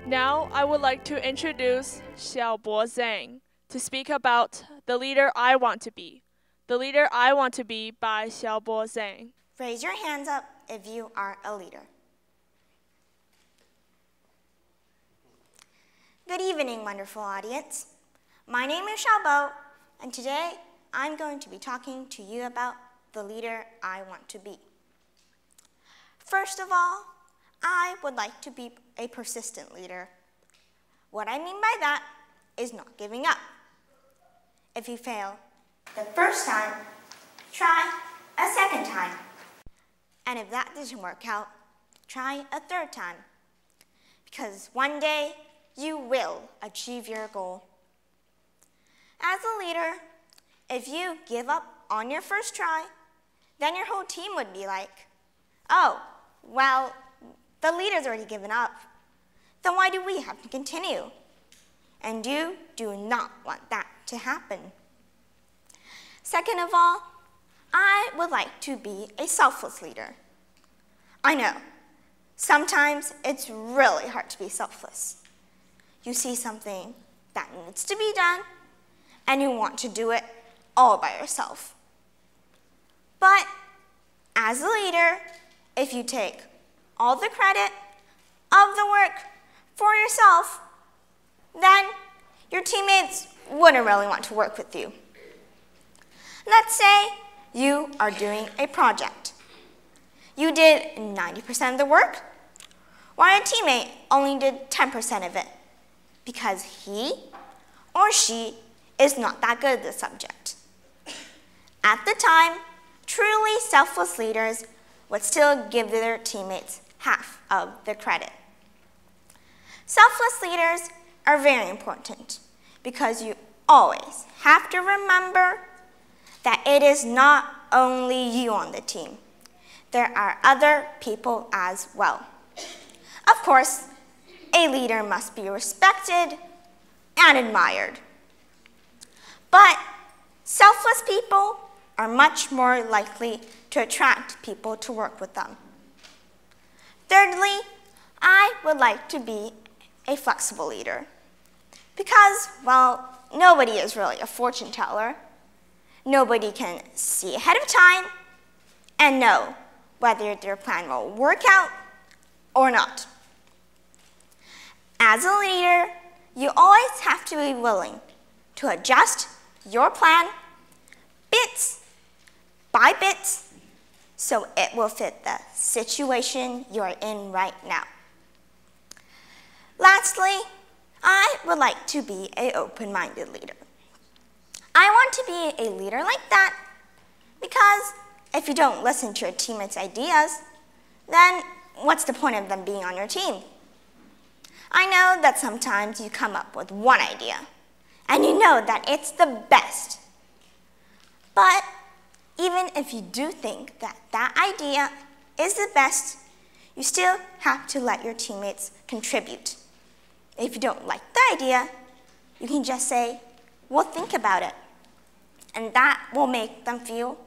Now I would like to introduce Xiaobo Zeng to speak about The Leader I Want to Be. The Leader I Want to Be by Xiaobo Zeng. Raise your hands up if you are a leader. Good evening, wonderful audience. My name is Xiaobo, and today I'm going to be talking to you about the leader I want to be. First of all, I would like to be a persistent leader. What I mean by that is not giving up. If you fail the first time, try a second time. And if that doesn't work out, try a third time. Because one day, you will achieve your goal. As a leader, if you give up on your first try, then your whole team would be like, oh, well, the leader's already given up. Then why do we have to continue? And you do not want that to happen. Second of all, I would like to be a selfless leader. I know, sometimes it's really hard to be selfless. You see something that needs to be done, and you want to do it all by yourself. But as a leader, if you take all the credit of the work for yourself, then your teammates wouldn't really want to work with you. Let's say you are doing a project. You did 90% of the work, while a teammate only did 10% of it because he or she is not that good at the subject. At the time, truly selfless leaders would still give their teammates half of the credit. Selfless leaders are very important because you always have to remember that it is not only you on the team. There are other people as well. Of course, a leader must be respected and admired. But selfless people are much more likely to attract people to work with them. Thirdly, I would like to be a flexible leader because, well, nobody is really a fortune teller. Nobody can see ahead of time and know whether their plan will work out or not. As a leader, you always have to be willing to adjust your plan bits by bits so it will fit the situation you're in right now. Lastly, I would like to be an open-minded leader. I want to be a leader like that because if you don't listen to your teammates' ideas, then what's the point of them being on your team? I know that sometimes you come up with one idea, and you know that it's the best. But even if you do think that that idea is the best, you still have to let your teammates contribute. If you don't like the idea, you can just say, well, think about it. And that will make them feel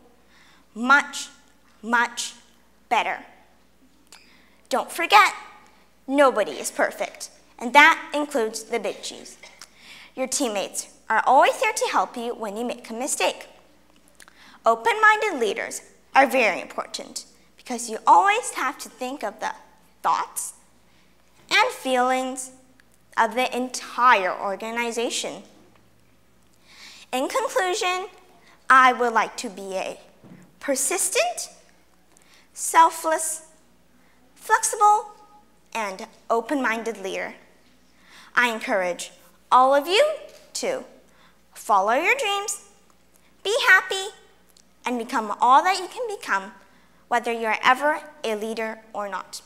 much, much better. Don't forget, nobody is perfect, and that includes the big cheese. Your teammates are always there to help you when you make a mistake. Open-minded leaders are very important because you always have to think of the thoughts and feelings of the entire organization. In conclusion, I would like to be a persistent, selfless, flexible, and open-minded leader. I encourage all of you to follow your dreams, be happy, and become all that you can become, whether you're ever a leader or not.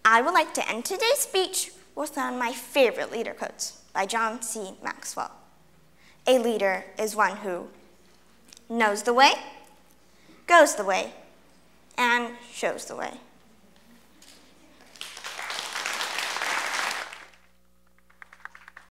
I would like to end today's speech with one of my favorite leader quotes by John C. Maxwell. A leader is one who knows the way, goes the way, and shows the way.